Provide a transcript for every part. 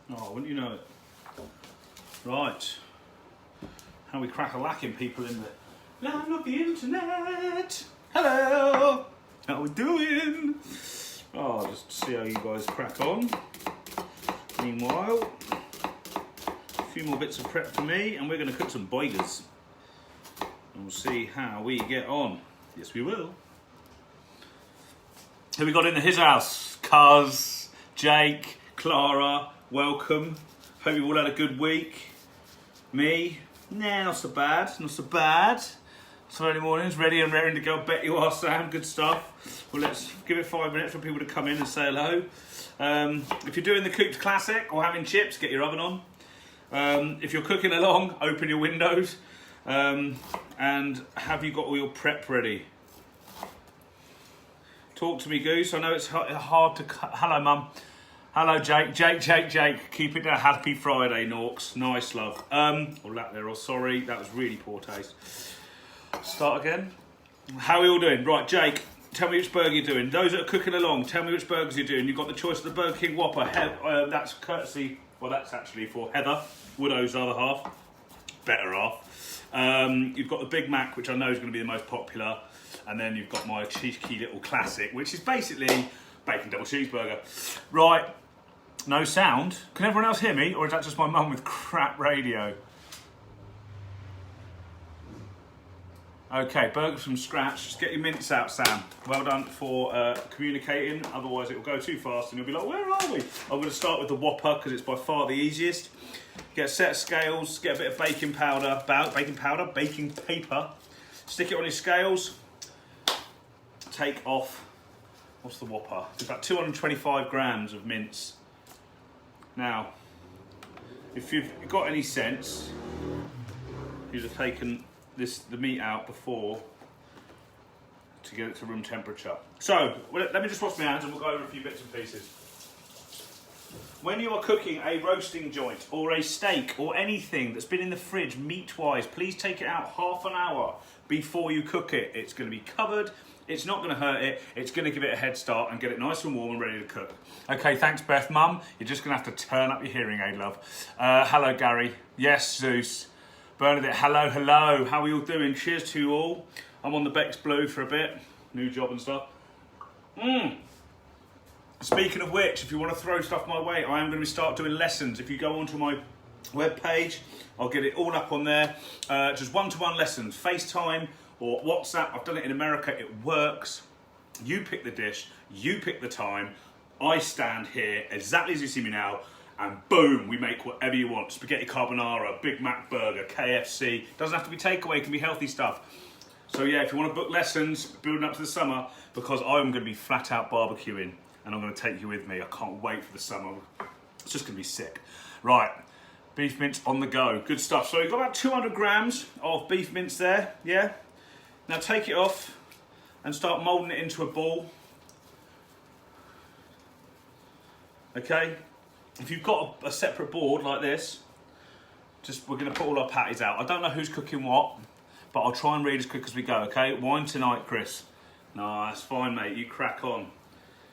Oh, wouldn't you know it? Right. How we crack-a-lacking people in the land of the internet. Hello! How we doing? Oh, just see how you guys crack on. Meanwhile, a few more bits of prep for me, and we're going to cook some burgers. And we'll see how we get on. Yes, we will. Who we got in his house? Cuz, Jake, Clara, welcome. Hope you've all had a good week. Me? Nah, not so bad, not so bad. Saturday mornings, ready and raring to go. Bet you are, Sam. Good stuff. Well, let's give it 5 minutes for people to come in and say hello. If you're doing the Coops Classic or having chips, get your oven on. If you're cooking along, open your windows. And have you got all your prep ready? Talk to me, Goose. I know it's hard to cut. Hello, Mum. Hello, Jake. Jake. Keep it down. Happy Friday, Norks. Nice, love. Or that there, or sorry. That was really poor taste. Start again. How are we all doing? Right, Jake, tell me which burger you're doing. Those that are cooking along, tell me which burgers you're doing. You've got the choice of the Burger King Whopper. That's courtesy, well, that's actually for Heather, Woodow's other half, better half. You've got the Big Mac, which I know is going to be the most popular. And then you've got my cheeky little classic, which is basically bacon double cheeseburger. Right, no sound. Can everyone else hear me? Or is that just my mum with crap radio? Okay, burgers from scratch. Just get your mince out, Sam. Well done for communicating. Otherwise, it will go too fast and you'll be like, where are we? I'm going to start with the Whopper because it's by far the easiest. Get a set of scales. Get a bit of baking paper. Stick it on your scales. Take off. What's the Whopper? It's about 225 grams of mince. Now, if you've got any sense, you'd have taken the meat out before to get it to room temperature. So, let me just wash my hands and we'll go over a few bits and pieces. When you are cooking a roasting joint or a steak or anything that's been in the fridge meat-wise, please take it out half an hour before you cook it. It's going to be covered. It's not going to hurt it. It's going to give it a head start and get it nice and warm and ready to cook. Okay, thanks, Beth. Mum, you're just going to have to turn up your hearing aid, love. Hello, Gary. Yes, Zeus. Bernadette, hello. How are you all doing? Cheers to you all. I'm on the Bex Blue for a bit. New job and stuff. Speaking of which, if you want to throw stuff my way, I am going to start doing lessons. If you go onto my webpage, I'll get it all up on there. Just one-to-one lessons, FaceTime or WhatsApp. I've done it in America. It works. You pick the dish. You pick the time. I stand here exactly as you see me now. And boom, we make whatever you want. Spaghetti carbonara, Big Mac burger, KFC. Doesn't have to be takeaway, it can be healthy stuff. So yeah, if you want to book lessons, building up to the summer, because I'm going to be flat out barbecuing and I'm going to take you with me. I can't wait for the summer. It's just going to be sick. Right, beef mince on the go. Good stuff. So you've got about 200 grams of beef mince there, yeah? Now take it off and start moulding it into a ball. Okay? If you've got a separate board like this, we're going to put all our patties out. I don't know who's cooking what, but I'll try and read as quick as we go, okay? Wine tonight, Chris. No, that's fine, mate. You crack on.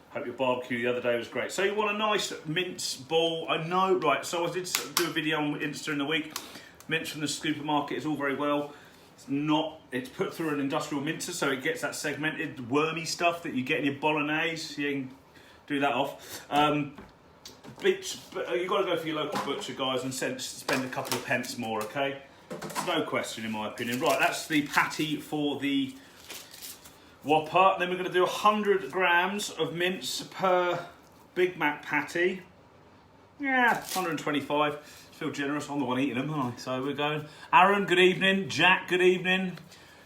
Hope your barbecue the other day was great. So you want a nice mince ball. I know, right, so I did do a video on Insta in the week. Mince from the supermarket is all very well. It's put through an industrial mincer, so it gets that segmented, wormy stuff that you get in your bolognese. You can do that off. You've got to go for your local butcher, guys, and spend a couple of pence more, okay? No question, in my opinion. Right, that's the patty for the Whopper. Then we're going to do 100 grams of mince per Big Mac patty. Yeah, 125. Feel generous. I'm the one eating them, aren't I? So we're going. Aaron, good evening. Jack, good evening.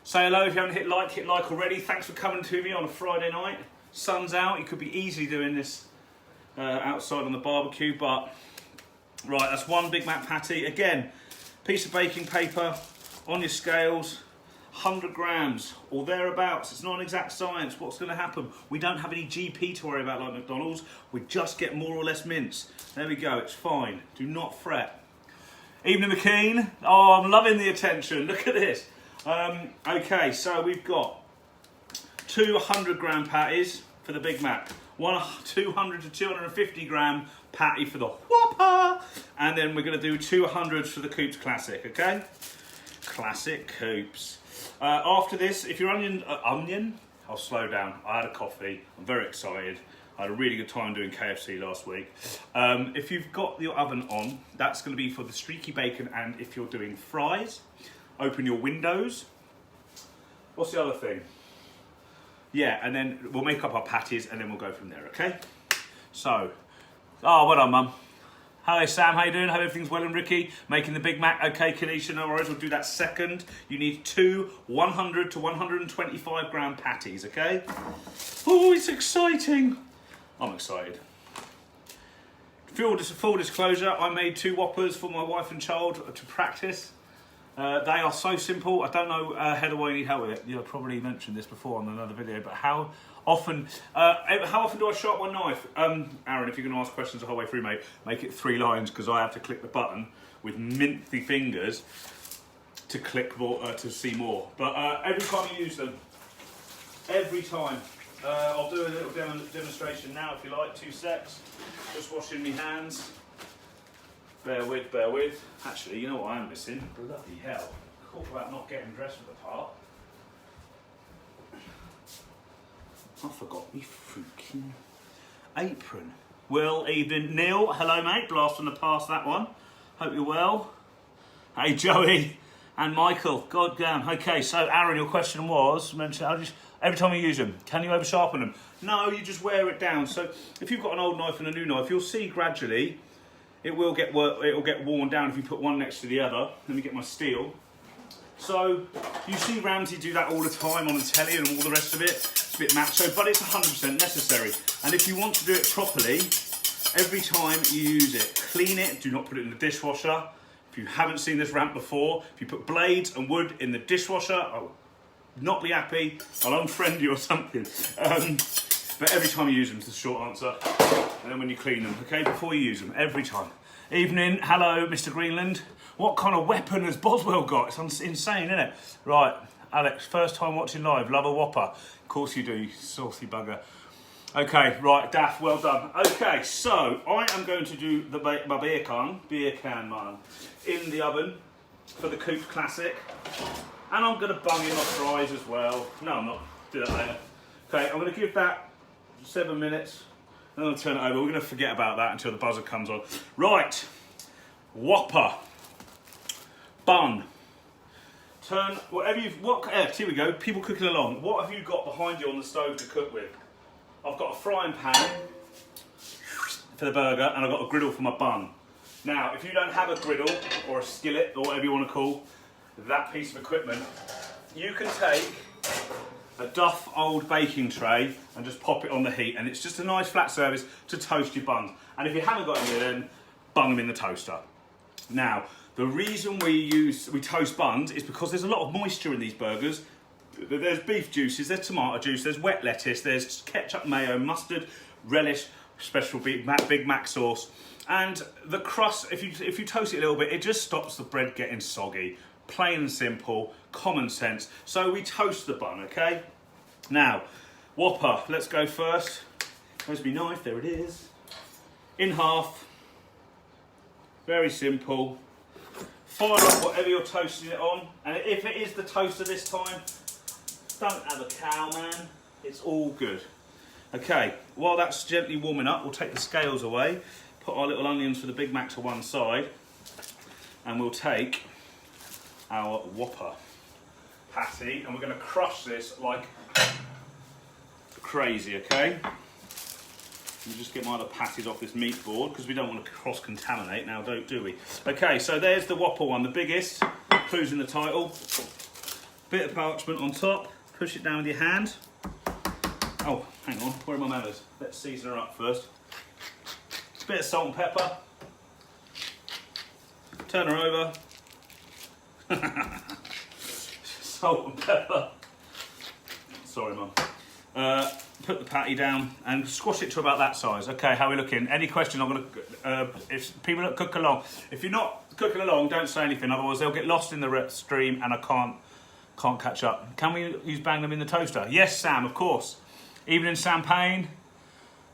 Say hello if you haven't hit like already. Thanks for coming to me on a Friday night. Sun's out. You could be easily doing this outside on the barbecue, but right, that's one Big Mac patty. Again, piece of baking paper on your scales, 100 grams or thereabouts. It's not an exact science. What's going to happen? We don't have any GP to worry about like McDonald's. We just get more or less mince. There we go. It's fine. Do not fret. Evening, McKean. Oh, I'm loving the attention. Look at this. Okay, so we've got 2 100-gram patties for the Big Mac. 200 to 250 gram patty for the Whopper, and then we're going to do 200 for the Coops Classic, okay? Classic Coops. After this, if you're onion, I'll slow down. I had a coffee. I'm very excited. I had a really good time doing KFC last week. If you've got your oven on, that's going to be for the Streaky Bacon, and if you're doing fries, open your windows. What's the other thing? Yeah, and then we'll make up our patties and then we'll go from there, okay? So, well done, Mum. Hello, Sam, how you doing? Hope everything's well and Ricky. Making the Big Mac. Okay, Kenisha, no worries, we'll do that second. You need 2 100 to 125 gram patties, okay? Oh, it's exciting. I'm excited. Full disclosure, I made 2 Whoppers for my wife and child to practice. They are so simple. I don't know, Heather, why you need help with it. You've probably mentioned this before on another video, but how often do I sharpen my knife? Aaron, if you're going to ask questions the whole way through, mate, make it 3 lines, because I have to click the button with minty fingers to click more, to see more. But every time you use them, every time. I'll do a little demonstration now if you like, 2 secs. Just washing my hands. Bear with. Actually, you know what I am missing? Bloody hell. Talk about not getting dressed for the part. I forgot me freaking apron. Well, evening, Neil. Hello, mate. Blast from the past, that one. Hope you're well. Hey, Joey and Michael. God damn. Okay, so Aaron, your question was, every time you use them, can you over sharpen them? No, you just wear it down. So if you've got an old knife and a new knife, you'll see gradually it will get worn down if you put one next to the other. Let me get my steel. So you see Ramsay do that all the time on the telly and all the rest of it. It's a bit macho, but it's 100% necessary. And if you want to do it properly, every time you use it, clean it. Do not put it in the dishwasher. If you haven't seen this rant before, if you put blades and wood in the dishwasher, I'll not be happy. I'll unfriend you or something. But every time you use them is the short answer. And then when you clean them, okay, before you use them, every time. Evening, hello, Mr. Greenland. What kind of weapon has Boswell got? It's insane, isn't it? Right, Alex, first time watching live, love a Whopper. Of course you do, you saucy bugger. Okay, right, Daff, well done. Okay, so I am going to do my beer can, man, in the oven for the Coops Classic. And I'm going to bung in my fries as well. No, I'm not. Do that later. Okay, I'm going to give that 7 minutes. And I'll turn it over. We're going to forget about that until the buzzer comes on. Right. Whopper. Bun. Turn whatever you've... here we go. People cooking along. What have you got behind you on the stove to cook with? I've got a frying pan for the burger, and I've got a griddle for my bun. Now, if you don't have a griddle or a skillet or whatever you want to call that piece of equipment, you can take a Duff old baking tray and just pop it on the heat, and it's just a nice flat surface to toast your buns. And if you haven't got any, then bung them in the toaster. Now, the reason we toast buns is because there's a lot of moisture in these burgers. There's beef juices, there's tomato juice, there's wet lettuce, there's ketchup, mayo, mustard, relish, special Big Mac sauce, and the crust. If you toast it a little bit, it just stops the bread getting soggy. Plain and simple, common sense. So we toast the bun, okay? Now, Whopper, let's go first. Where's my knife? There it is. In half. Very simple. Fire up whatever you're toasting it on. And if it is the toaster this time, don't have a cow, man. It's all good. Okay, while that's gently warming up, we'll take the scales away, put our little onions for the Big Mac to one side, and we'll take our Whopper patty, and we're going to crush this like crazy, okay? Let me just get my other patties off this meat board, because we don't want to cross-contaminate now, do we? Okay, so there's the Whopper one, the biggest, clues in the title. Bit of parchment on top, push it down with your hand. Oh, hang on, where are my manners? Let's season her up first. Bit of salt and pepper. Turn her over. Salt and pepper. Sorry, Mum. Put the patty down and squash it to about that size. Okay, how are we looking? Any question? I'm gonna. If people that cook along, if you're not cooking along, don't say anything. Otherwise, they'll get lost in the stream, and I can't catch up. Can we bang them in the toaster? Yes, Sam, of course. Evening, Sam Payne.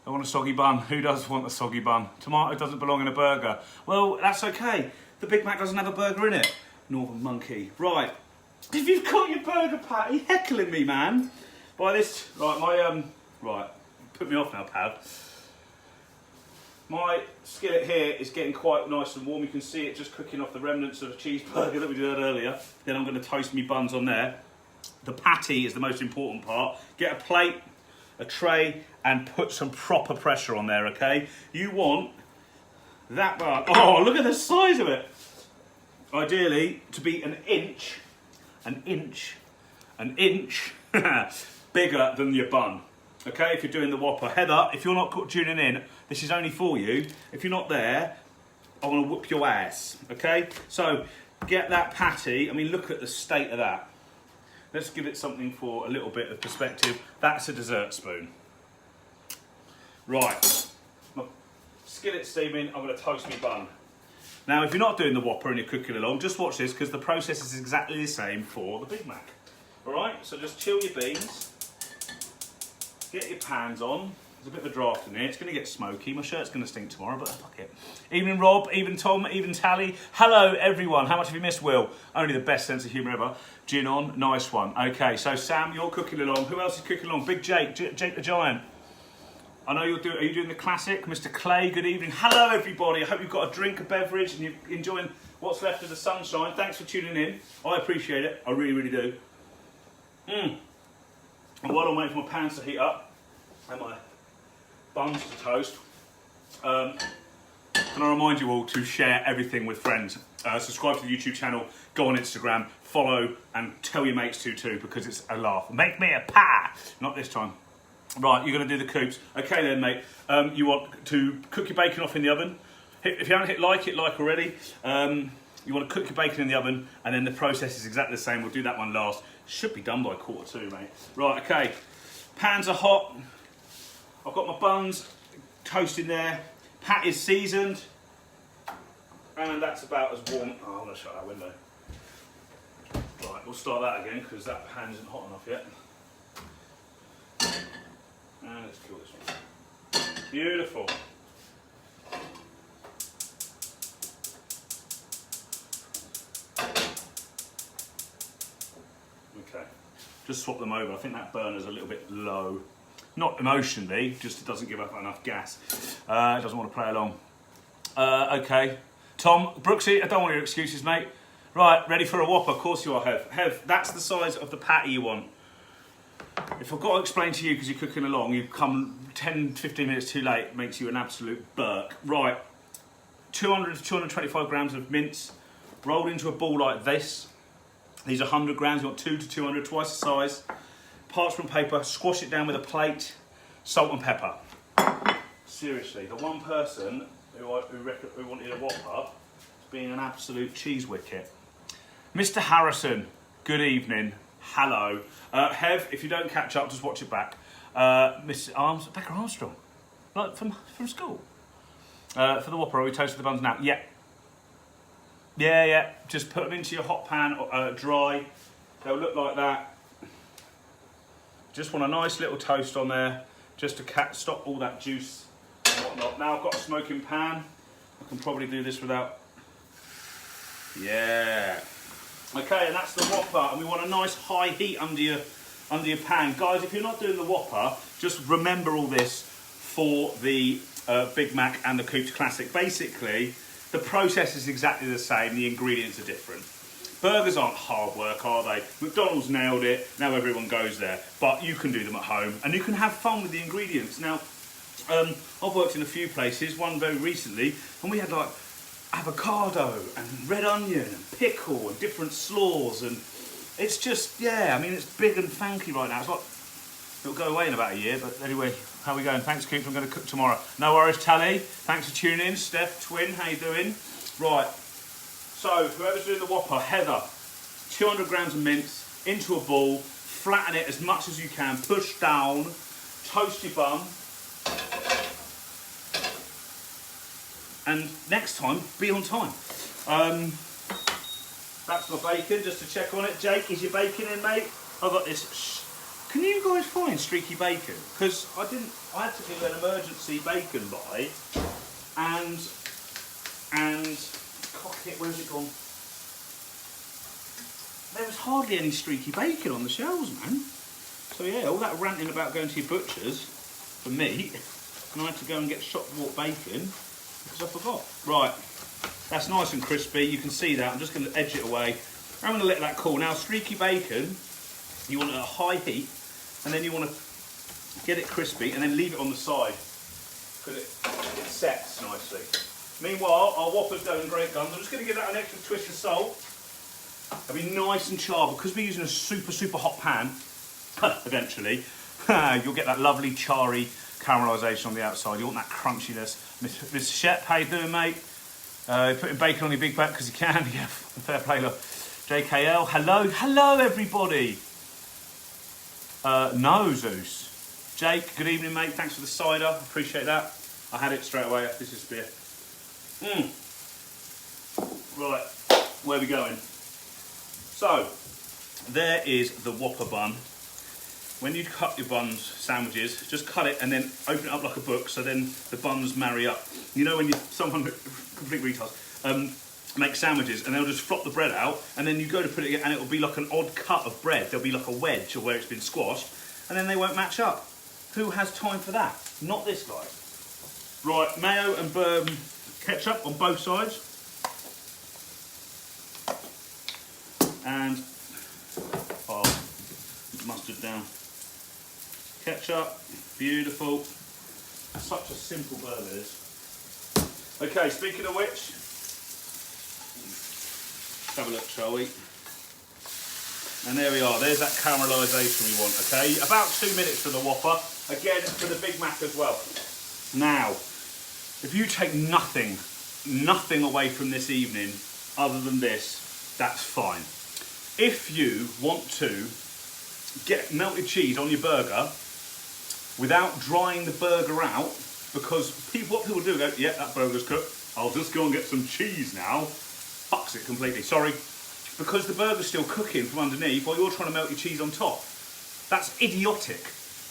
I want a soggy bun. Who does want a soggy bun? Tomato doesn't belong in a burger. Well, that's okay. The Big Mac doesn't have a burger in it. Northern monkey. Right. If you've got your burger patty, heckling me, man. By this, right, right, put me off now, pal. My skillet here is getting quite nice and warm. You can see it just cooking off the remnants of the cheeseburger that we did earlier. Then I'm going to toast me buns on there. The patty is the most important part. Get a plate, a tray, and put some proper pressure on there, okay? You want that bun. Oh, look at the size of it. Ideally, to be an inch bigger than your bun. Okay, if you're doing the Whopper. Heather, if you're not tuning in, this is only for you. If you're not there, I want to whoop your ass. Okay, so get that patty. I mean, look at the state of that. Let's give it something for a little bit of perspective. That's a dessert spoon. Right, my skillet's steaming. I'm going to toast my bun. Now, if you're not doing the Whopper and you're cooking along, just watch this because the process is exactly the same for the Big Mac. All right, so just chill your beans. Get your pans on. There's a bit of a draft in here. It's going to get smoky. My shirt's going to stink tomorrow, but fuck it. Evening, Rob. Even Tom. Even Tally. Hello, everyone. How much have you missed, Will? Only the best sense of humour ever. Gin on. Nice one. Okay, so Sam, you're cooking along. Who else is cooking along? Big Jake. Jake the Giant. I know you're doing. Are you doing the classic? Mr. Clay, good evening. Hello, everybody. I hope you've got a drink, a beverage, and you're enjoying what's left of the sunshine. Thanks for tuning in. I appreciate it. I really, really do. And while I'm waiting for my pans to heat up and my buns to toast, can I remind you all to share everything with friends. Subscribe to the YouTube channel, go on Instagram, follow, and tell your mates to because it's a laugh. Make me a pie! Not this time. Right, you're going to do the Coops. Okay then, mate. You want to cook your bacon off in the oven. If you haven't hit like already. You want to cook your bacon in the oven, and then the process is exactly the same. We'll do that one last. Should be done by 1:45, mate. Right, okay. Pans are hot. I've got my buns toasting there. Pat is seasoned. And that's about as warm. Oh, I'm going to shut that window. Right, we'll start that again, because that pan isn't hot enough yet. And let's kill this one. Beautiful. Okay, just swap them over. I think that burner's a little bit low. Not emotionally, just it doesn't give up enough gas. It doesn't want to play along. Okay, Tom, Brooksy, I don't want your excuses, mate. Right, ready for a Whopper? Of course you are, Hev. Hev, that's the size of the patty you want. If I've got to explain to you because you're cooking along, you've come 10, 15 minutes too late, makes you an absolute burk. Right, 200 to 225 grams of mince, rolled into a ball like this. These are 100 grams, you want 2 to 200, twice the size. Parchment paper, squash it down with a plate, salt and pepper. Seriously, the one person who wanted a Whopper is being an absolute cheese wicket. Mr. Harrison, good evening. Hello. Hev, if you don't catch up, just watch it back. Miss Becca Armstrong, like from school. For the Whopper, are we toasted the buns now? Yeah. Yeah. Just put them into your hot pan, dry. They'll look like that. Just want a nice little toast on there, just to stop all that juice and whatnot. Now I've got a smoking pan. I can probably do this without. Yeah. Okay, and that's the Whopper, and we want a nice high heat under your pan. Guys, if you're not doing the Whopper, just remember all this for the Big Mac and the Coops Classic. Basically, the process is exactly the same, the ingredients are different. Burgers aren't hard work, are they? McDonald's nailed it, now everyone goes there. But you can do them at home, and you can have fun with the ingredients. Now, I've worked in a few places, one very recently, and we had like avocado and red onion and pickle and different slaws, and it's just, yeah, I mean, it's big and funky right now. It's like, it'll go away in about a year, but anyway, how are we going? Thanks, Coops, I'm going to cook tomorrow. No worries, Tally. Thanks for tuning in. Steph, twin, how you doing? Right, so whoever's doing the Whopper, Heather, 200 grams of mince into a ball, flatten it as much as you can, push down, toast your bun, and next time, be on time. That's my bacon, just to check on it. Jake, is your bacon in, mate? I've got this Can you guys find Streaky Bacon? Because I had to do an emergency bacon buy, and cock it, where's it gone? There was hardly any Streaky Bacon on the shelves, man. So yeah, all that ranting about going to your butchers for meat, and I had to go and get shop bought bacon because I forgot. Right, that's nice and crispy. You can see that. I'm just going to edge it away. I'm going to let that cool. Now, Streaky Bacon, you want it at a high heat, and then you want to get it crispy, and then leave it on the side because it sets nicely. Meanwhile, our Whopper's going great guns. I'm just going to give that an extra twist of salt. It'll be nice and charred because we're using a super hot pan. Eventually, you'll get that lovely charry caramelisation on the outside. You want that crunchiness. Mr. Shep, how you doing, mate? Putting bacon on your big back because you can. Yeah, fair play, look. JKL, hello everybody. No, Zeus. Jake, good evening, mate. Thanks for the cider. Appreciate that. I had it straight away after this is beer. Right, where are we going? So, there is the Whopper bun. When you cut your buns, sandwiches, just cut it and then open it up like a book so then the buns marry up. You know when someone, complete retards, make sandwiches and they'll just flop the bread out and then you go to put it and it'll be like an odd cut of bread. There'll be like a wedge or where it's been squashed and then they won't match up. Who has time for that? Not this guy. Right, mayo and ketchup on both sides. And mustard down. Ketchup, beautiful. Such a simple burger this. Okay, speaking of which, let's have a look, shall we? And there we are, there's that caramelisation we want, okay? About 2 minutes for the Whopper, again for the Big Mac as well. Now, if you take nothing away from this evening other than this, that's fine. If you want to get melted cheese on your burger without drying the burger out, because what people do go, yeah, that burger's cooked, I'll just go and get some cheese now, fucks it completely. Sorry, because the burger's still cooking from underneath while you're trying to melt your cheese on top. That's idiotic,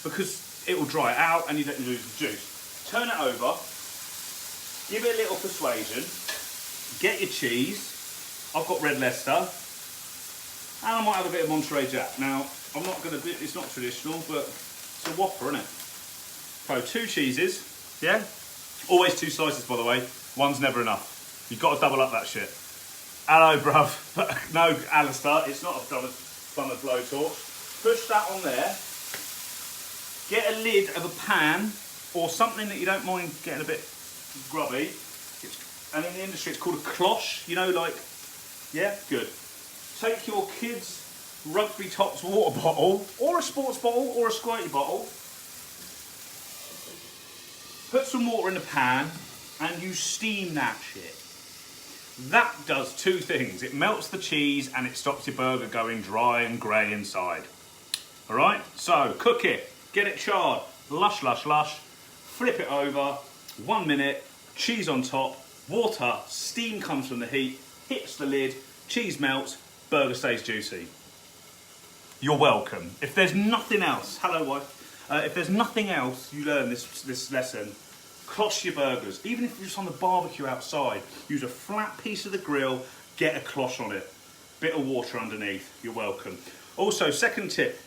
because it will dry it out and you don't lose the juice. Turn it over, give it a little persuasion, get your cheese. I've got red Leicester, and I might have a bit of Monterey Jack. Now, I'm not going to be, it's not traditional, but it's a Whopper, isn't it? So 2 cheeses, yeah? Always 2 slices, by the way. One's never enough. You've got to double up that shit. Hello, bruv. No, Alistair, it's not a plumber's blowtorch. Push that on there. Get a lid of a pan or something that you don't mind getting a bit grubby. And in the industry, it's called a cloche. You know, like, yeah, good. Take your kids' Rugby Tops water bottle, or a sports bottle, or a squirty bottle. Put some water in the pan, and you steam that shit. That does 2 things. It melts the cheese, and it stops your burger going dry and grey inside. All right? So, cook it. Get it charred. Lush, lush, lush. Flip it over. 1 minute. Cheese on top. Water. Steam comes from the heat. Hits the lid. Cheese melts. Burger stays juicy. You're welcome. If there's nothing else, hello wife, if there's nothing else you learn this lesson, cloche your burgers. Even if you're just on the barbecue outside, use a flat piece of the grill, get a cloche on it. Bit of water underneath, you're welcome. Also, second tip,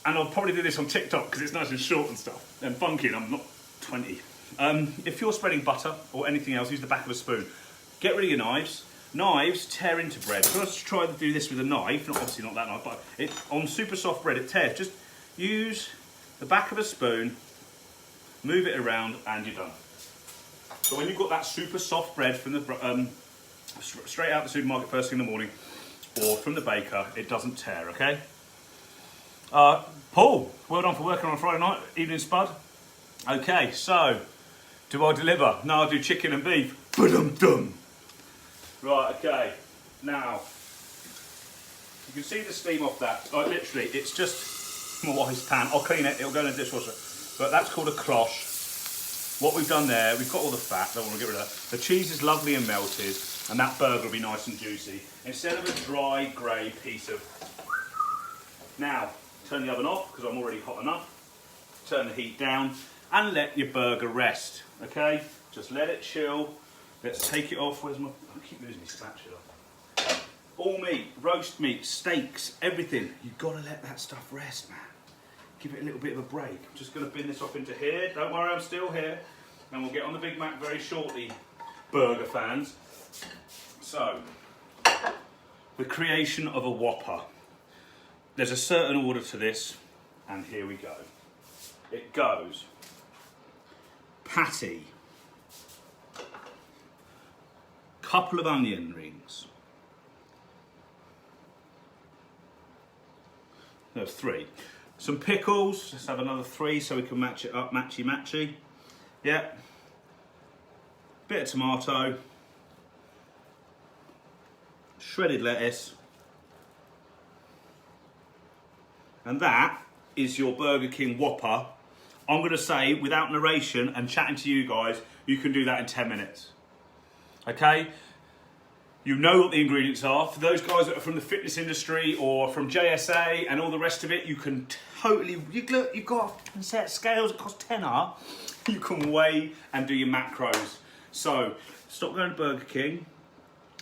and I'll probably do this on TikTok because it's nice and short and stuff, and funky, and I'm not 20. If you're spreading butter or anything else, use the back of a spoon. Get rid of your knives. Knives tear into bread. So let's try to do this with a knife, obviously not that knife, but on super soft bread it tears. Just use the back of a spoon, move it around, and you're done. So when you've got that super soft bread from the straight out the supermarket first thing in the morning, or from the baker, it doesn't tear, okay? Paul, well done for working on a Friday night, evening spud. Okay, so, do I deliver? No, I do chicken and beef. Ba-dum-dum. Right, okay, now, you can see the steam off that. Like, literally, it's just my wife's pan. I'll clean it, it'll go in the dishwasher. But that's called a cloche. What we've done there, we've got all the fat, don't want to get rid of that. The cheese is lovely and melted, and that burger will be nice and juicy. Instead of a dry, grey piece of... Now, turn the oven off because I'm already hot enough. Turn the heat down and let your burger rest, okay? Just let it chill. Let's take it off. Where's my, I keep losing my spatula. All meat, roast meat, steaks, everything. You've got to let that stuff rest, man. Give it a little bit of a break. I'm just going to bin this off into here. Don't worry, I'm still here. And we'll get on the Big Mac very shortly, burger fans. So, the creation of a Whopper. There's a certain order to this, and here we go. It goes patty, couple of onion rings. There's 3. Some pickles, let's have another 3 so we can match it up, matchy. Yeah. Bit of tomato. Shredded lettuce. And that is your Burger King Whopper. I'm going to say, without narration and chatting to you guys, you can do that in 10 minutes. Okay? You know what the ingredients are. For those guys that are from the fitness industry or from JSA and all the rest of it, you can totally, you've got a set of scales that cost tenner. You can weigh and do your macros. So, stop going to Burger King.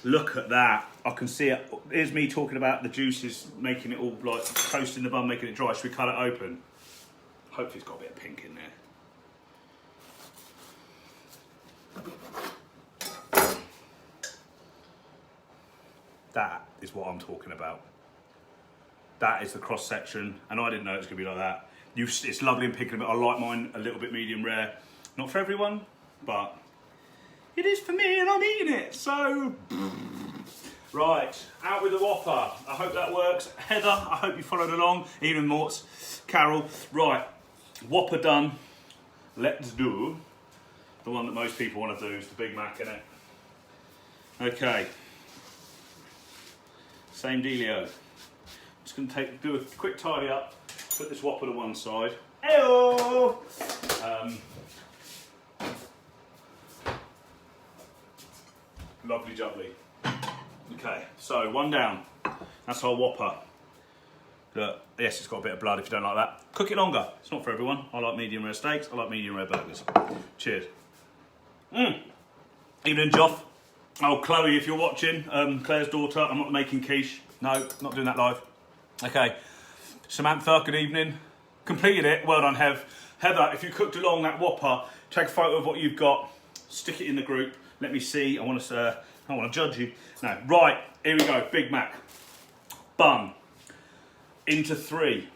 Look at that. I can see it. Here's me talking about the juices, making it all like toasting the bun, making it dry. Should we cut it open? Hopefully it's got a bit of pink in there. That is what I'm talking about. That is the cross section, and I didn't know it was going to be like that. It's lovely and picking a bit. I like mine a little bit medium rare. Not for everyone, but it is for me, and I'm eating it. So, right, out with the Whopper. I hope that works. Heather, I hope you followed along. Even Morts, Carol. Right, Whopper done. Let's do the one that most people want to do, is the Big Mac, innit? Okay. Same dealio. Just going to do a quick tidy up, put this Whopper to one side. Heyo! Lovely jubbly. Okay, so one down. That's our Whopper. Yes, it's got a bit of blood if you don't like that. Cook it longer. It's not for everyone. I like medium rare steaks. I like medium rare burgers. Cheers. Evening, Joff. Oh, Chloe, if you're watching, Claire's daughter, I'm not making quiche. No, not doing that live. Okay. Samantha, good evening. Completed it. Well done, Hev. Heather, if you cooked along that Whopper, take a photo of what you've got, stick it in the group. Let me see. I want to judge you. No. Right, here we go. Big Mac. Bun. Into 3.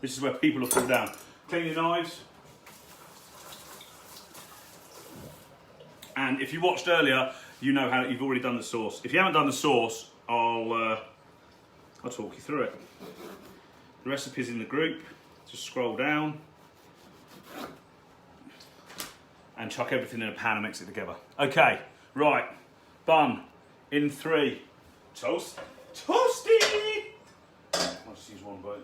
This is where people will fall down. Clean your knives. And if you watched earlier, you know how you've already done the sauce. If you haven't done the sauce, I'll talk you through it. The recipe's in the group. Just scroll down and chuck everything in a pan and mix it together. Okay, right. Bun in 3. Toasty. I'll just use one bite.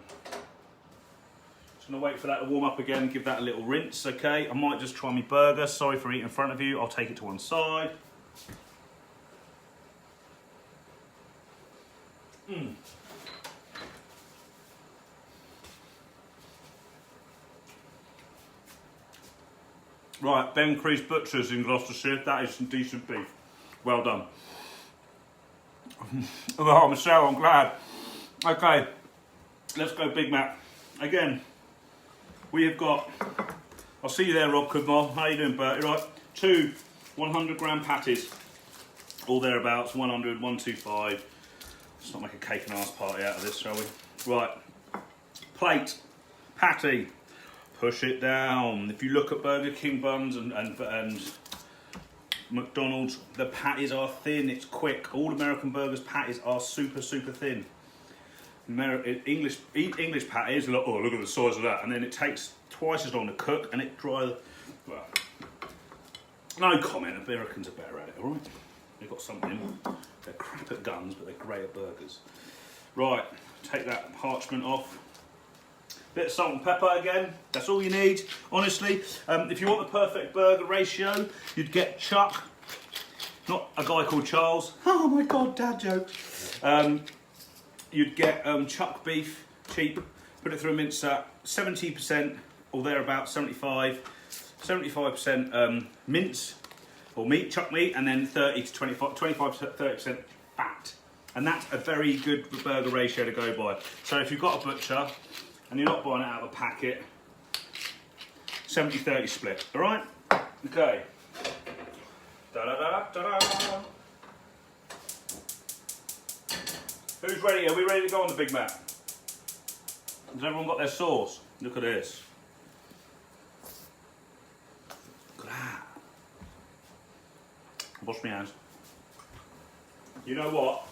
Just gonna wait for that to warm up again. Give that a little rinse. Okay. I might just try my burger. Sorry for eating in front of you. I'll take it to one side. Right, Ben Crease Butchers in Gloucestershire. That is some decent beef. Well done. Oh, Michelle, I'm glad. Okay, let's go Big Mac. Again, we have got, I'll see you there, Rob Kudmore. How you doing, Bertie? Right, 2 100-gram patties. All thereabouts, 100, 125. Let's not make a cake and arse party out of this, shall we? Right, plate, patty. Push it down. If you look at Burger King buns and McDonald's, the patties are thin, it's quick. All American burgers patties are super, super thin. English patties, oh, look at the size of that. And then it takes twice as long to cook and it dries. Well, no comment, Americans are better at it, all right? They've got something. They're crap at guns, but they're great at burgers. Right, take that parchment off. Bit of salt and pepper again, that's all you need, honestly. If you want the perfect burger ratio, you'd get Chuck, not a guy called Charles. Oh my God, dad joke. You'd get Chuck beef, cheap, Put it through a mincer, 70% or thereabouts, 75% mince or meat, chuck meat, and then 30 to 25 to 30% fat. And that's a very good burger ratio to go by. So if you've got a butcher and you're not buying it out of a packet, 70-30 split, all right? Okay. Da-da-da-da-da. Who's ready? Are we ready to go on the Big Mac? Has everyone got their sauce? Look at this. Look at that. Wash my hands. You know what?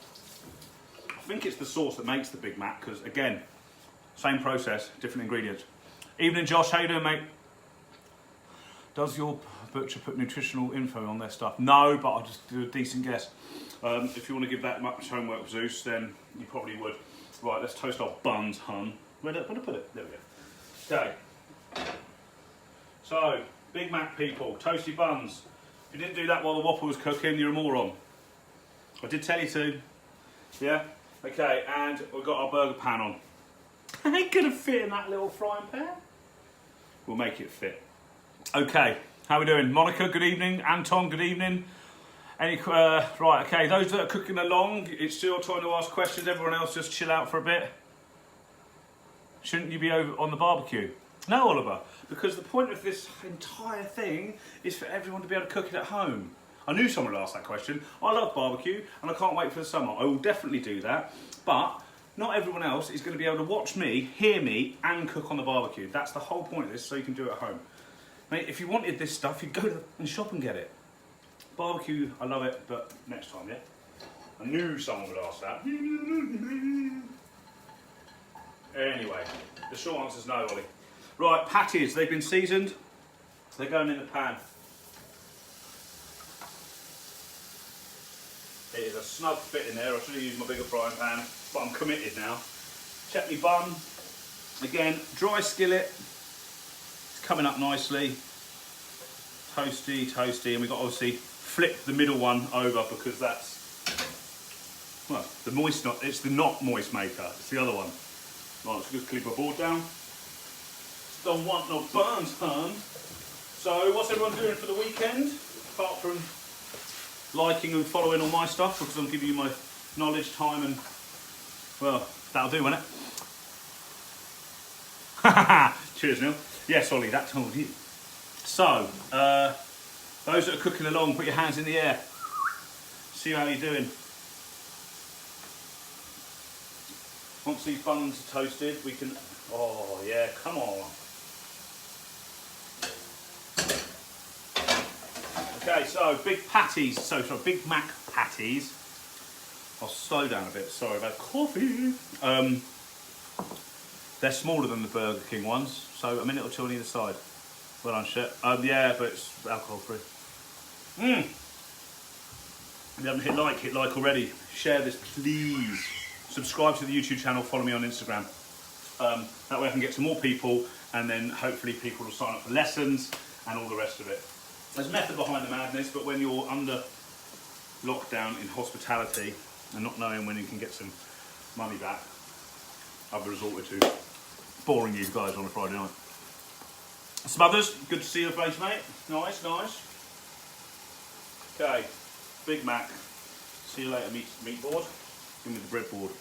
I think it's the sauce that makes the Big Mac, because again, same process, different ingredients. Evening, Josh. How you doing, mate? Does your butcher put nutritional info on their stuff? No, but I'll just do a decent guess. If you want to give that much homework, Zeus, then you probably would. Right, let's toast our buns, hun. Where did I put it? There we go. Okay. So, Big Mac people, toasty buns. If you didn't do that while the Whopper was cooking, you're a moron. I did tell you to. Yeah? Okay, and we've got our burger pan on. Ain't gonna fit in that little frying pan. We'll make it fit. Okay, how we doing? Monica, good evening. Anton, good evening. Right, okay, those that are cooking along, it's still trying to ask questions. Everyone else just chill out for a bit. Shouldn't you be over on the barbecue? No, Oliver, because the point of this entire thing is for everyone to be able to cook it at home. I knew someone would ask that question. I love barbecue and I can't wait for the summer. I will definitely do that, but not everyone else is going to be able to watch me, hear me, and cook on the barbecue. That's the whole point of this, so you can do it at home. Mate, if you wanted this stuff, you'd go to the shop and get it. Barbecue, I love it, but next time, yeah? I knew someone would ask that. Anyway, the short answer is no, Ollie. Right, patties, they've been seasoned. They're going in the pan. It is a snug fit in there. I should have used my bigger frying pan, but I'm committed now. Check me bun. Again, dry skillet. It's coming up nicely. Toasty, toasty, and we've got to obviously flip the middle one over because that's, well, the moist, it's the not moist maker. It's the other one. Right, let's just clip my board down. Don't want no burns, hun. So, what's everyone doing for the weekend? Apart from liking and following all my stuff, because I'm giving you my knowledge, time, and, well, that'll do, won't it? Cheers, Neil. Yes, Ollie, that told you. So, those that are cooking along, put your hands in the air. See how you're doing. Once these buns are toasted, we can, oh yeah, come on. Okay, so big patties, so Big Mac patties. I'll slow down a bit, sorry about coffee. They're smaller than the Burger King ones, so a minute or two on either side. Well done, shit. Yeah, but it's alcohol free. If you haven't hit like already. Share this, please. Subscribe to the YouTube channel, follow me on Instagram. That way I can get to more people, and then hopefully people will sign up for lessons and all the rest of it. There's a method behind the madness, but when you're under lockdown in hospitality and not knowing when you can get some money back, I've resorted to boring you guys on a Friday night. Smothers, good to see your face, mate. Nice, nice. Okay, Big Mac. See you later, meat board. Give me the breadboard.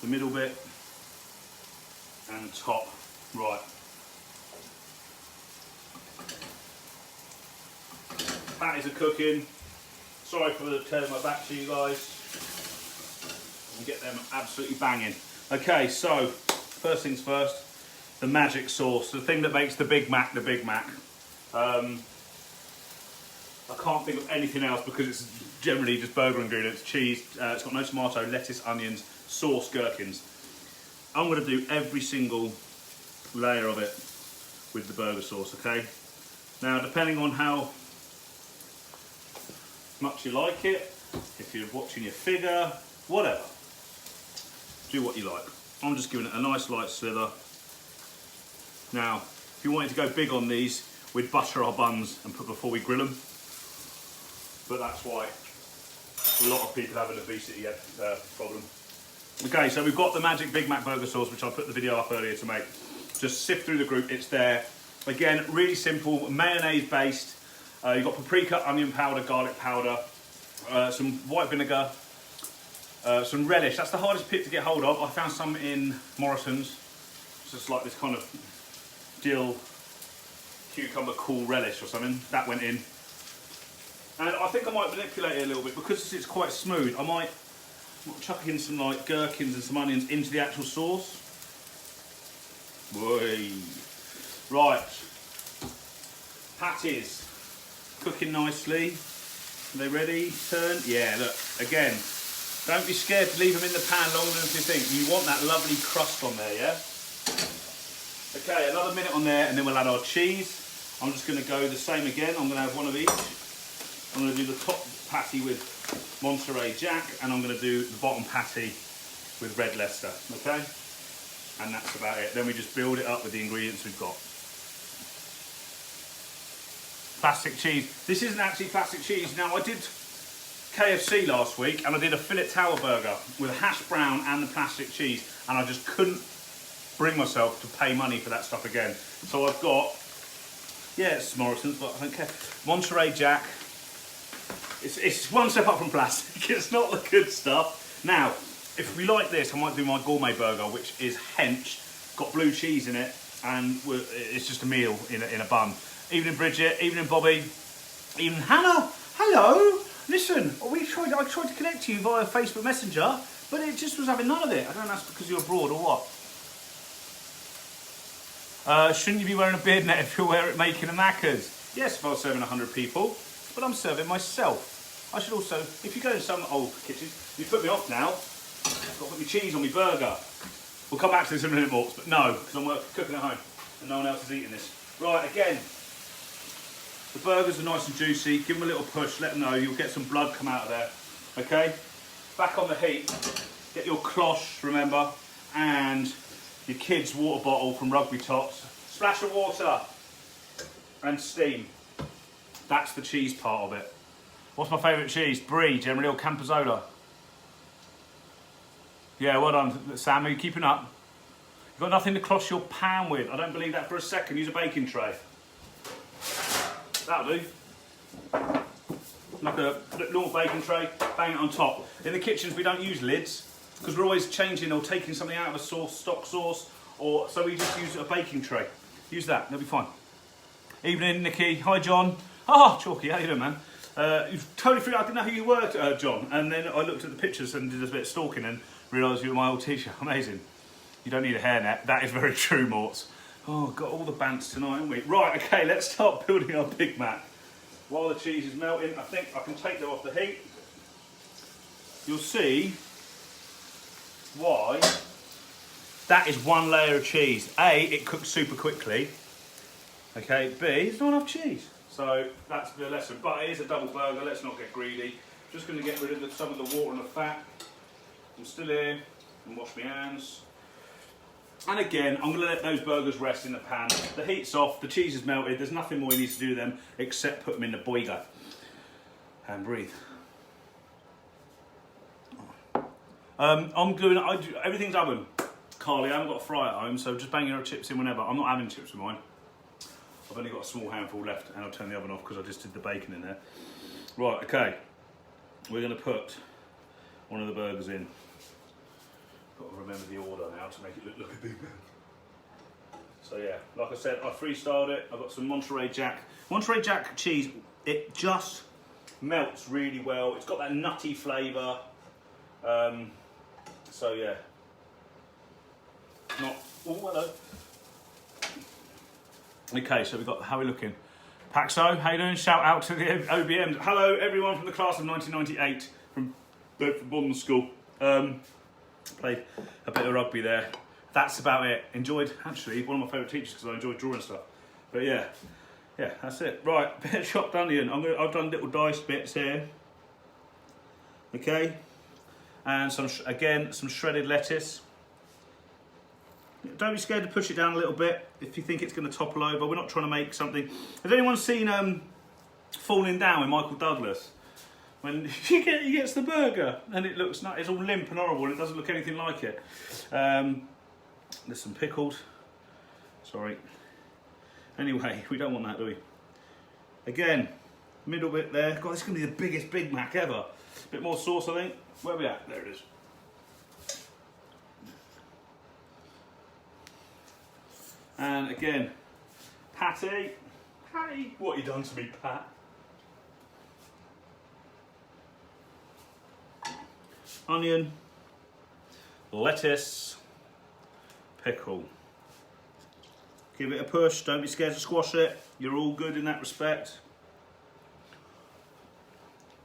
The middle bit and the top. Right. Patties are cooking. Sorry for turning my back to you guys. And get them absolutely banging. Okay, so first things first, the magic sauce, the thing that makes the Big Mac the Big Mac. I can't think of anything else because it's generally just burger ingredients, cheese, it's got no tomato, lettuce, onions, sauce, gherkins. I'm going to do every single layer of it with the burger sauce, okay? Now, depending on how much you like it, if you're watching your figure, whatever, do what you like. I'm just giving it a nice light slither. Now, if you wanted to go big on these, we'd butter our buns and put before we grill them. But that's why a lot of people have an obesity problem. Okay, so we've got the magic Big Mac burger sauce, which I put the video up earlier to make. Just sift through the group, it's there. Again, really simple, mayonnaise based. You've got paprika, onion powder, garlic powder, some white vinegar, some relish. That's the hardest pit to get hold of. I found some in Morrison's. It's just like this kind of dill, cucumber, cool relish or something. That went in. And I think I might manipulate it a little bit because it's quite smooth. I might chuck in some like gherkins and some onions into the actual sauce. Boy. Right. Patties. Cooking nicely. Are they ready? Turn. Yeah, look, again, don't be scared to leave them in the pan longer than you think. You want that lovely crust on there, yeah? Okay, another minute on there and then we'll add our cheese. I'm just going to go the same again. I'm going to have one of each. I'm going to do the top patty with Monterey Jack and I'm going to do the bottom patty with red Leicester, okay? And that's about it. Then we just build it up with the ingredients we've got. Plastic cheese. This isn't actually plastic cheese. Now, I did KFC last week and I did a fillet tower burger with a hash brown and the plastic cheese and I just couldn't bring myself to pay money for that stuff again. So I've got, yeah, it's Morrison's, but I don't care. Monterey Jack. It's one step up from plastic. It's not the good stuff. Now, if we like this, I might do my gourmet burger, which is hench, got blue cheese in it, and it's just a meal in a bun. Evening Bridget, evening Bobby, evening Hannah. Hello. Listen, I tried to connect to you via Facebook Messenger, but it just was having none of it. I don't know if that's because you're abroad or what. Shouldn't you be wearing a beard net if you're making a Macca's? Yes, if I was serving 100 people, but I'm serving myself. I should also, if you go to some old kitchens, you put me off now, I've got to put my cheese on my burger. We'll come back to this in a minute more, but no, because I'm cooking at home and no one else is eating this. Right, again, the burgers are nice and juicy. Give them a little push, let them know. You'll get some blood come out of there, okay? Back on the heat, get your klosh, remember, and your kids' water bottle from Rugby Tots. Splash of water and steam. That's the cheese part of it. What's my favourite cheese? Brie, generally, or Campozola? Yeah, well done, Sam. Are you keeping up? You've got nothing to klosh your pan with. I don't believe that for a second. Use a baking tray. That'll do. Like a normal baking tray, bang it on top. In the kitchens, we don't use lids because we're always changing or taking something out of a sauce, stock sauce, or so we just use a baking tray. Use that, they'll be fine. Evening, Nikki. Hi, John. Oh, Chalky, how you doing, man? You've totally forgot, I didn't know who you were, John. And then I looked at the pictures and did a bit of stalking and realised you were my old teacher. Amazing. You don't need a hairnet. That is very true, Morts. Oh, got all the bants tonight, haven't we? Right, okay, let's start building our Big Mac. While the cheese is melting, I think I can take them off the heat. You'll see why that is one layer of cheese. A, it cooks super quickly. Okay, B, there's not enough cheese. So that's the lesson. But it is a double burger, let's not get greedy. Just going to get rid of some of the water and the fat. I'm still here and wash my hands. And again, I'm going to let those burgers rest in the pan. The heat's off, the cheese is melted, there's nothing more you need to do to them except put them in the boiler. And breathe. Everything's oven. Carly, I haven't got a fry at home, so just bang your chips in whenever. I'm not having chips with mine. I've only got a small handful left and I'll turn the oven off because I just did the bacon in there. Right, okay. We're going to put one of the burgers in. Got to remember the order now to make it look a big man. So yeah, like I said, I freestyled it. I've got some Monterey Jack. Monterey Jack cheese, it just melts really well. It's got that nutty flavour. So yeah. Oh, hello. Okay, so we've got, how are we looking? Paxo, how you doing? Shout out to the OBMs. Hello everyone from the class of 1998 from Bond School. Played a bit of rugby there. That's about it. Enjoyed, actually, one of my favourite teachers because I enjoyed drawing stuff. But yeah, that's it. Right, bit of chopped onion. I've done little diced bits here. Okay, and some shredded lettuce. Don't be scared to push it down a little bit if you think it's going to topple over. We're not trying to make something. Has anyone seen Falling Down with Michael Douglas? when he gets the burger and it looks it's all limp and horrible and it doesn't look anything like it. There's some pickles. Sorry. Anyway, we don't want that, do we? Again, middle bit there. God, this is going to be the biggest Big Mac ever. Bit more sauce, I think. Where are we at? There it is. And again, patty. Patty, what have you done to me, Pat? Onion, lettuce, pickle. Give it a push, don't be scared to squash it. You're all good in that respect.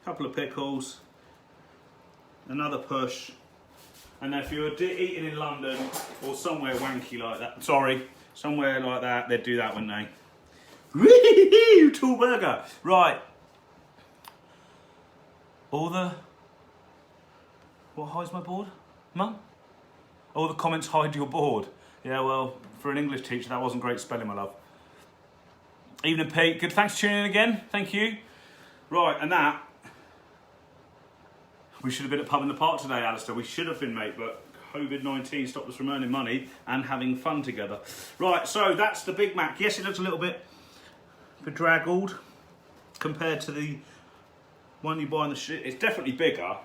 Couple of pickles, another push. And if you were eating in London or somewhere wanky like that, sorry, somewhere like that, they'd do that, wouldn't they? Wee-hee-hee, tall burger. Right. What hides my board? Mum? All the comments hide your board. Yeah, well, for an English teacher, that wasn't great spelling, my love. Evening, Pete. Good, thanks for tuning in again. Thank you. Right, and that. We should have been at Pub in the Park today, Alistair. We should have been, mate, but COVID-19 stopped us from earning money and having fun together. Right, so that's the Big Mac. Yes, it looks a little bit bedraggled compared to the one you buy in the shit. It's definitely bigger.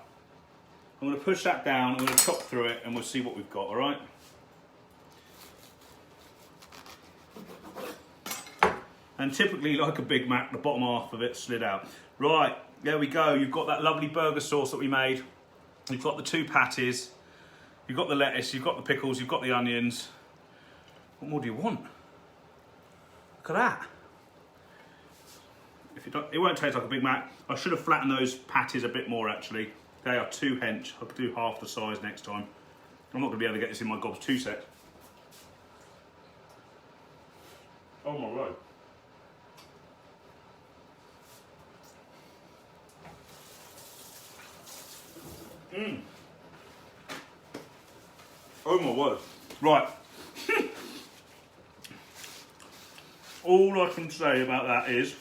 I'm going to push that down, I'm going to chop through it and we'll see what we've got, alright? And typically, like a Big Mac, the bottom half of it slid out. Right, there we go. You've got that lovely burger sauce that we made. You've got the 2 patties. You've got the lettuce, you've got the pickles, you've got the onions. What more do you want? Look at that. If you don't, it won't taste like a Big Mac. I should have flattened those patties a bit more, actually. They are too hench. I could do half the size next time. I'm not going to be able to get this in my gobs. 2 secs. Oh my word. Oh my word. Right. All I can say about that is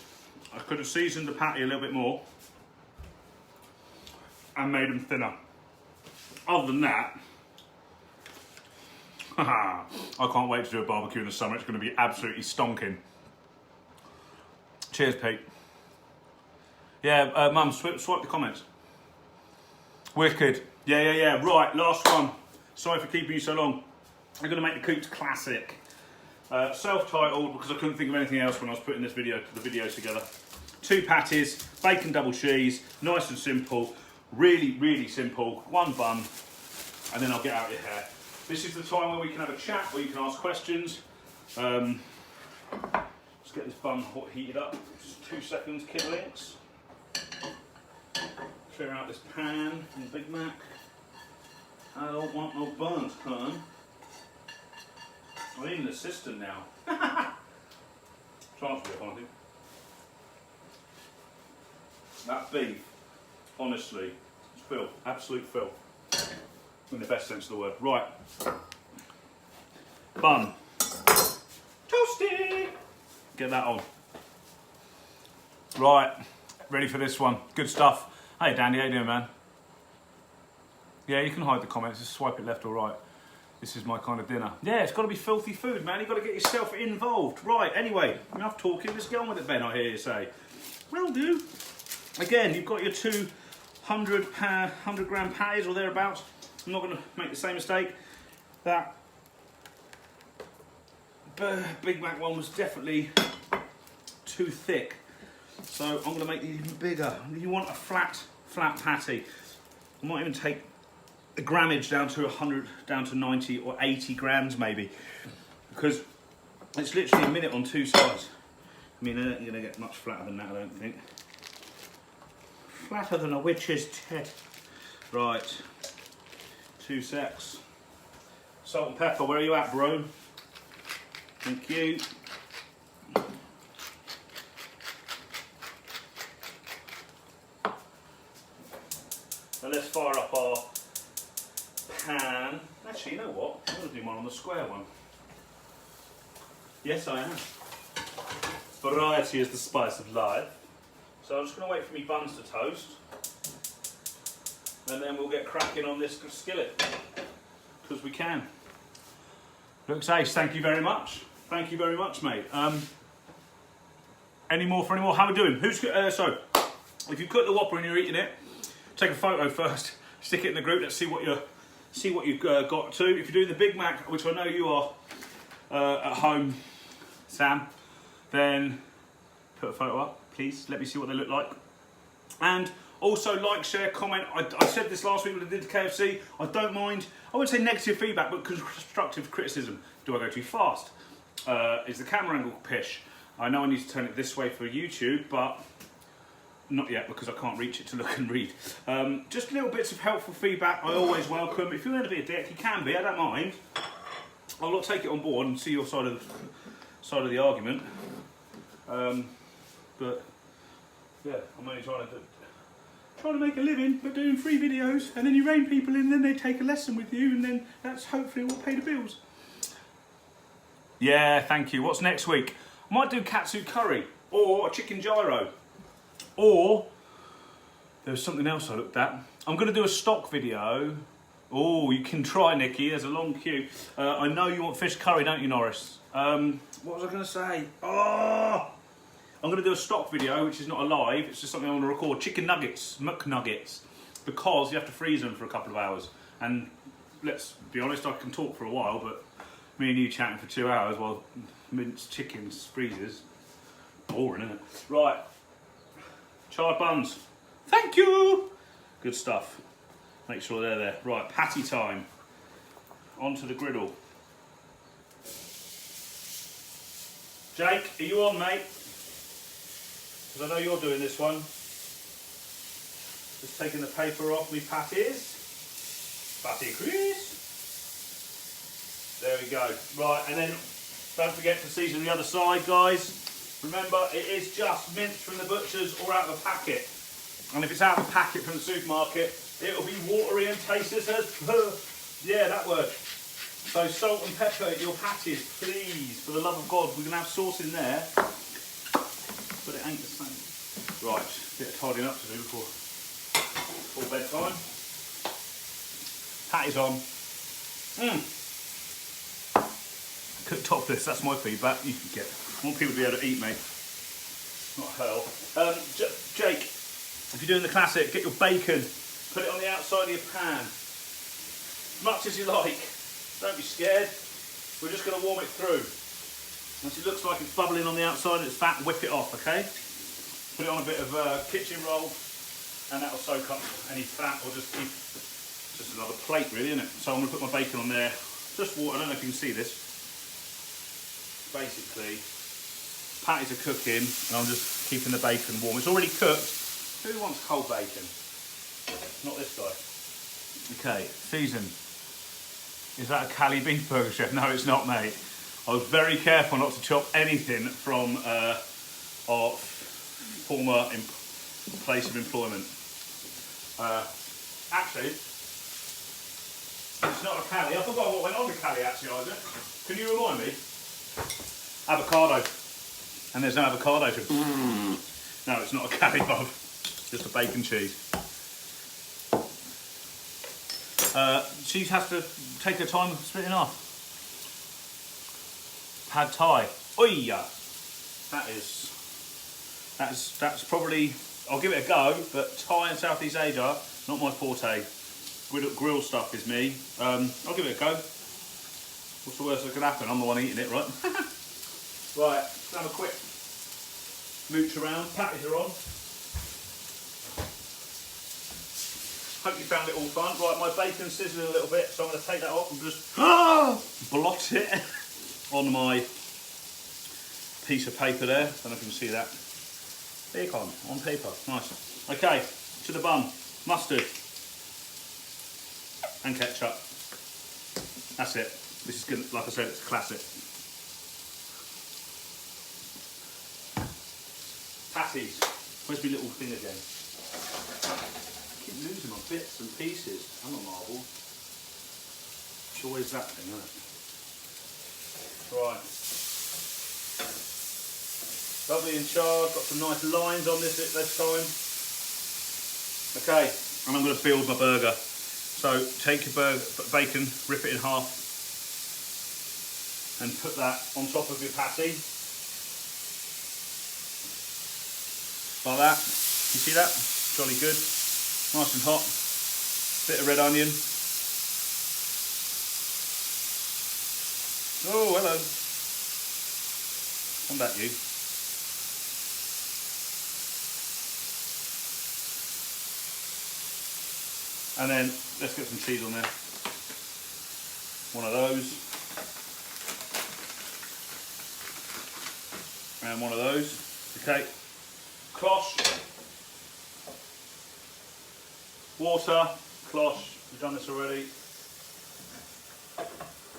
I could have seasoned the patty a little bit more and made them thinner. Other than that, I can't wait to do a barbecue in the summer. It's going to be absolutely stonking. Cheers, Pete. Yeah, Mum, swipe the comments. Wicked. Yeah. Right, last one. Sorry for keeping you so long. I'm going to make the Coops Classic. Self-titled because I couldn't think of anything else when I was putting the videos together. 2 patties, bacon double cheese, nice and simple. Really, really simple. 1 bun, and then I'll get out of your hair. This is the time where we can have a chat, where you can ask questions. Let's get this bun heated up. Just 2 seconds, kidlinks. Clear out this pan from the Big Mac. I don't want no buns, hun. I'm in the system now. Transfer it, honestly. That beef, honestly, it's filth. Absolute filth. In the best sense of the word. Right. Bun. Toasty! Get that on. Right. Ready for this one. Good stuff. Hey, Danny, how you doing, man? Yeah, you can hide the comments. Just swipe it left or right. This is my kind of dinner. Yeah, it's got to be filthy food, man. You've got to get yourself involved. Right, anyway, enough talking. Let's get on with it, Ben, I hear you say. Will do. Again, you've got your 200 gram patties or thereabouts. I'm not going to make the same mistake. That Big Mac one was definitely too thick. So I'm going to make these even bigger. You want a flat patty. I might even take the grammage down to 100, down to 90 or 80 grams maybe. Because it's literally a minute on 2 sides. I mean, you're going to get much flatter than that, I don't think. Flatter than a witch's tit. Right. 2 secs. Salt and pepper, where are you at, bro? Thank you. Now let's fire up our pan. Actually, you know what? I'm going to do mine on the square one. Yes, I am. Variety is the spice of life. So I'm just going to wait for me buns to toast. and then we'll get cracking on this skillet, because we can. Looks ace, thank you very much. Thank you very much, mate. Any more for any more? How are we doing? So, if you cook the Whopper and you're eating it, take a photo first, stick it in the group, let's see what you've got to. If you're doing the Big Mac, which I know you are at home, Sam, then put a photo up, please. Let me see what they look like. And also like, share, comment. I said this last week when I did KFC. I don't mind, I wouldn't say negative feedback, but constructive criticism. Do I go too fast? Is the camera angle pish? I know I need to turn it this way for YouTube, but not yet because I can't reach it to look and read. Just little bits of helpful feedback I always welcome. If you want to be a dick, you can be, I don't mind. I'll not take it on board and see your side of the argument. But yeah, I'm only trying to make a living, but doing free videos, and then you rein people in, and then they take a lesson with you, and then that's hopefully what will pay the bills. Yeah, thank you. What's next week? I might do katsu curry, or a chicken gyro, or there's something else I looked at. I'm going to do a stock video. Oh, you can try, Nikki. There's a long queue. I know you want fish curry, don't you, Norris? What was I going to say? Oh! I'm going to do a stock video, which is not a live. It's just something I want to record. Chicken nuggets, McNuggets, because you have to freeze them for a couple of hours. And let's be honest, I can talk for a while, but me and you chatting for 2 hours while minced chickens freezes, boring, isn't it? Right, charred buns. Thank you. Good stuff. Make sure they're there. Right, patty time. Onto the griddle. Jake, are you on, mate? Because I know you're doing this one. Just taking the paper off me patties. Patty Chris. There we go. Right, and then don't forget to season the other side, guys. Remember, it is just minced from the butcher's or out of a packet. And if it's out of a packet from the supermarket, it'll be watery and tasteless as yeah, that word. So salt and pepper your patties, please. For the love of God, we're gonna have sauce in there, but it ain't the same. Right, bit of tidying up to do before bedtime. Patties on. Cook topless, that's my feedback. You can get. I want people to be able to eat, mate. Not hell. Jake, if you're doing the classic, get your bacon, put it on the outside of your pan. As much as you like. Don't be scared. We're just going to warm it through. Once it looks like it's bubbling on the outside and it's fat, whip it off, okay? Put it on a bit of kitchen roll, and that'll soak up any fat, or just keep just another plate, really, isn't it? So I'm going to put my bacon on there. Just water. I don't know if you can see this. Basically, patties are cooking, and I'm just keeping the bacon warm. It's already cooked. Who wants cold bacon? Not this guy. Okay, season. Is that a Cali beef burger, chef? No, it's not, mate. I was very careful not to chop anything from our former place of employment. Actually, it's not a Cali. I forgot what went on with Cali, actually, Isaac. Can you remind me? Avocado. And there's no avocado to... No, it's not a Cali, Bob. Just a bacon cheese. Cheese has to take her time splitting off. Pad Thai. Oya! That's probably, I'll give it a go, but Thai and Southeast Asia, not my forte. Grill stuff is me. I'll give it a go. What's the worst that could happen? I'm the one eating it, right? Right, let's have a quick mooch around. Patties are on. Hope you found it all fun. Right, my bacon's sizzling a little bit, so I'm going to take that off and just blot it on my piece of paper there. I don't know if you can see that. Bacon on paper, nice. Okay, to the bun. Mustard and ketchup. That's it. This is good. Like I said, it's a classic. Patties. Where's my little thing again? Losing my bits and pieces. I'm a marble. It's always that thing, isn't it? Right. Lovely and charred. Got some nice lines on this time. Okay. and I'm going to build my burger. So take your bacon, rip it in half, and put that on top of your patty. Like that. You see that? Jolly good. Nice and hot. Bit of red onion. Oh, hello. Come back, you. And then let's get some cheese on there. One of those. And one of those. Okay. Cloche. Water. Cloche. We've done this already.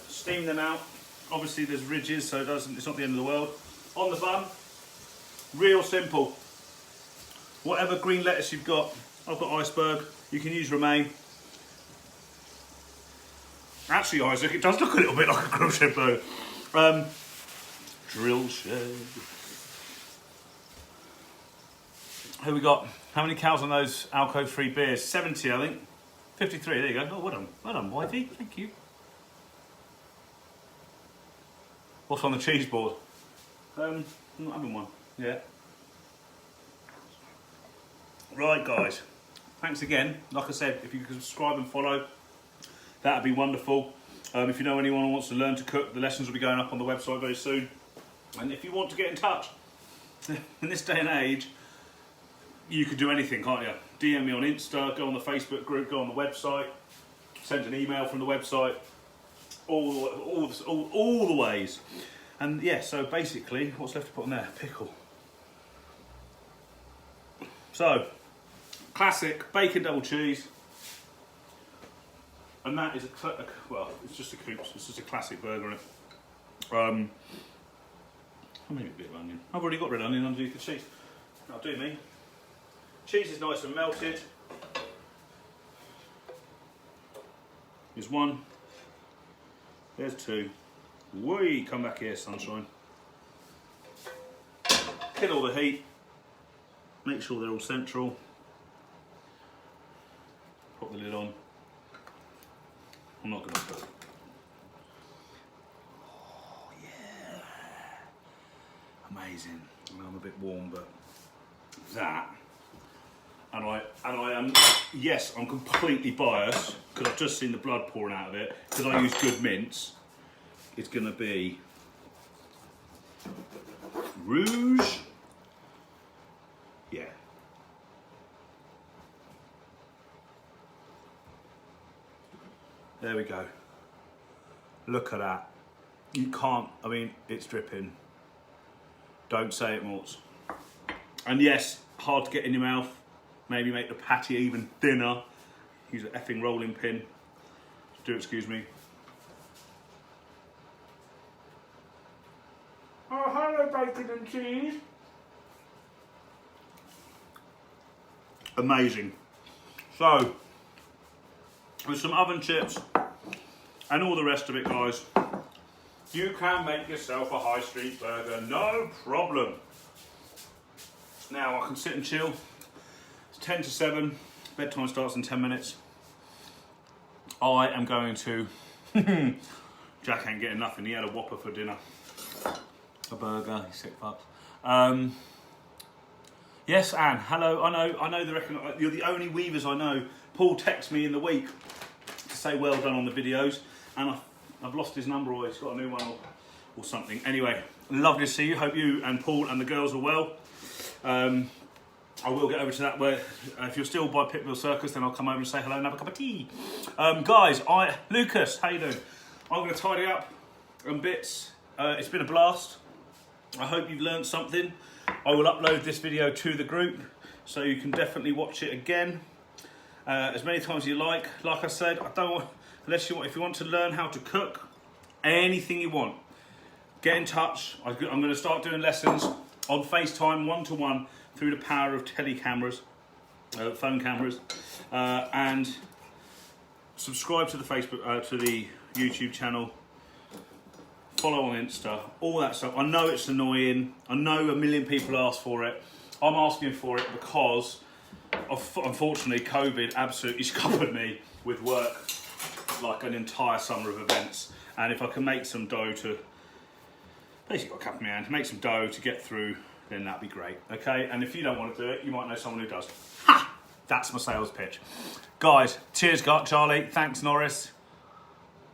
Steam them out. Obviously there's ridges, so it's not the end of the world. On the bun. Real simple. Whatever green lettuce you've got. I've got iceberg. You can use romaine. Actually, Isaac, it does look a little bit like a grilled shed burger. Drill shed. Who we got? How many cows on those alcohol-free beers? 70, I think. 53, there you go. Oh, well done, wifey. Thank you. What's on the cheese board? I'm not having one. Yeah. Right, guys. Thanks again. Like I said, if you could subscribe and follow, that'd be wonderful. If you know anyone who wants to learn to cook, the lessons will be going up on the website very soon. And if you want to get in touch, in this day and age, you can do anything, can't you? DM me on Insta, go on the Facebook group, go on the website, send an email from the website, all the ways. And yeah, so basically, what's left to put on there? Pickle. So, classic bacon double cheese. And that is well, it's just a Coops. It's just a classic burger. Maybe a bit of onion. I've already got red onion underneath the cheese. That'll do me. Cheese is nice and melted. Here's one. There's two. Whee! Come back here, sunshine. Kill all the heat. Make sure they're all central. Put the lid on. I'm not going to put it. Oh, yeah. Amazing. I mean, I'm a bit warm, but that. And I am, yes, I'm completely biased because I've just seen the blood pouring out of it because I use good mince. It's going to be rouge. Yeah. There we go. Look at that. You can't, I mean, it's dripping. Don't say it, Morts. And yes, hard to get in your mouth. Maybe make the patty even thinner. Use an effing rolling pin. Do excuse me. Oh, hello, bacon and cheese. Amazing. So, with some oven chips and all the rest of it, guys, you can make yourself a high street burger, no problem. Now I can sit and chill. It's 10 to 7, bedtime starts in 10 minutes. I am going to, Jack ain't getting nothing, he had a Whopper for dinner. A burger, he's sick fucks. Yes, Anne, hello, I know you're the only weavers I know. Paul texts me in the week to say well done on the videos, and I've lost his number, or he's got a new one or something. Anyway, lovely to see you. Hope you and Paul and the girls are well. I will get over to that where if you're still by Pickle Circus, then I'll come over and say hello and have a cup of tea. Guys, Lucas, how you doing? I'm going to tidy up and bits. It's been a blast. I hope you've learned something. I will upload this video to the group, so you can definitely watch it again as many times as you like. Like I said, I don't want, if you want to learn how to cook, anything you want, get in touch. I'm going to start doing lessons on FaceTime, one-to-one, through the power of telecameras, phone cameras, and subscribe to the Facebook, to the YouTube channel. Follow on Insta, all that stuff. I know it's annoying. I know a million people ask for it. I'm asking for it because Unfortunately, COVID absolutely scuppered me with work, like an entire summer of events. And if I can make some dough to, basically got a cup in my hand, make some dough to get through, then that'd be great, okay? And if you don't want to do it, you might know someone who does. Ha! That's my sales pitch. Guys, cheers, Charlie. Thanks, Norris.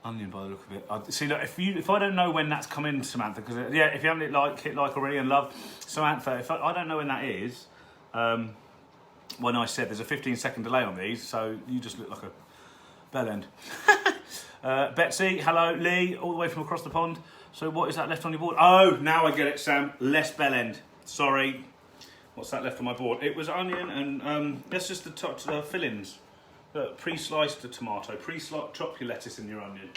Onion by the look of it. See, look, if I don't know when that's come in, Samantha, because yeah, if you haven't hit like already and love, Samantha, if I don't know when that is, when I said there's a 15-second delay on these, so you just look like a bell end. Betsy, hello, Lee, all the way from across the pond. So what is that left on your board? Oh, now I get it, Sam. Less bell end. Sorry. What's that left on my board? It was onion and that's just the fillings. Pre-sliced the tomato, chop your lettuce in your onion.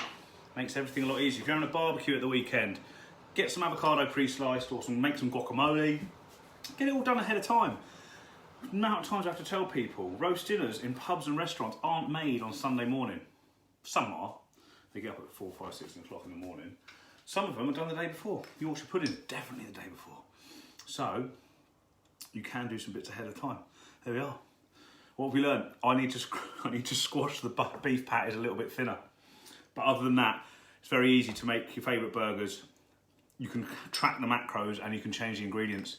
Makes everything a lot easier. If you're having a barbecue at the weekend, get some avocado pre-sliced or make some guacamole. Get it all done ahead of time. The amount of times I have to tell people, roast dinners in pubs and restaurants aren't made on Sunday morning. Some are. They get up at 4, 5, 6 o'clock in the morning. Some of them are done the day before. Yorkshire pudding, definitely the day before. So, you can do some bits ahead of time. There we are. What have we learned? I need to squash the beef patties a little bit thinner. But other than that, it's very easy to make your favourite burgers. You can track the macros and you can change the ingredients.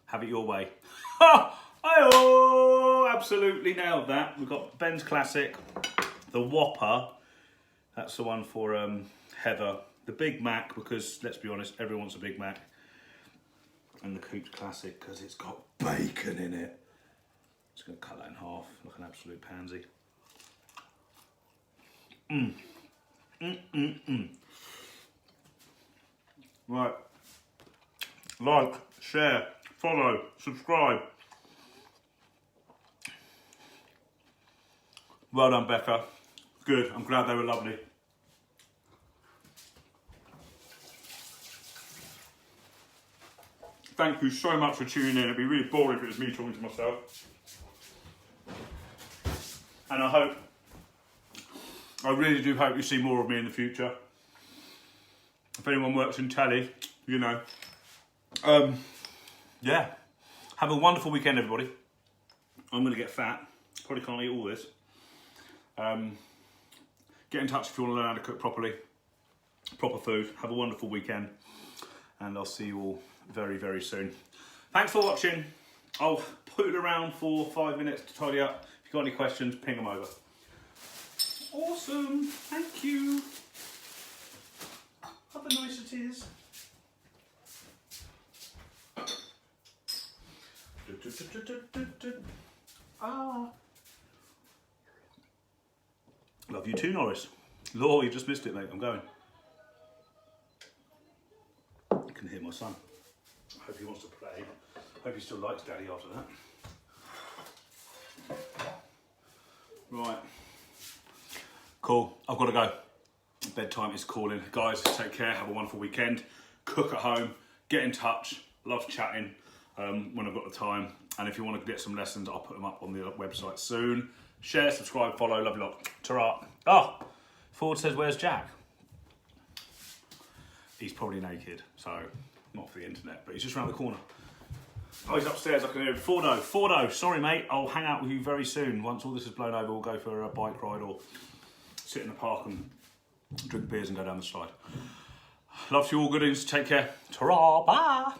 Have it your way. Oh, absolutely nailed that. We've got Ben's Classic, the Whopper. That's the one for Heather. The Big Mac, because let's be honest, everyone wants a Big Mac. And the Coops Classic, because it's got bacon in it. Just going to cut that in half, like an absolute pansy. Right. Like, share, follow, subscribe. Well done, Becca. Good, I'm glad they were lovely. Thank you so much for tuning in. It'd be really boring if it was me talking to myself. And I really do hope you see more of me in the future. If anyone works in telly, you know. Yeah. Have a wonderful weekend, everybody. I'm going to get fat. Probably can't eat all this. Get in touch if you want to learn how to cook properly. Proper food. Have a wonderful weekend. And I'll see you all very, very soon. Thanks for watching. I'll put it around for 5 minutes to tidy up. If you've got any questions, ping them over. Awesome. Thank you. Other niceties. Ah. Love you too, Norris. Law, you just missed it, mate. I'm going. You can hear my son. I hope he wants to play. I hope he still likes Daddy after that. Right. Cool. I've got to go. Bedtime is calling. Guys, take care. Have a wonderful weekend. Cook at home. Get in touch. Love chatting when I've got the time. And if you want to get some lessons, I'll put them up on the website soon. Share, subscribe, follow. Love you lot. Ta-ra. Oh, Ford says, where's Jack? He's probably naked, so not for the internet, but he's just around the corner. Oh, he's upstairs. I can hear him. Fordo, sorry, mate. I'll hang out with you very soon. Once all this is blown over, we'll go for a bike ride or sit in the park and drink beers and go down the slide. Love to you all, goodies. Take care. Ta-ra. Bye.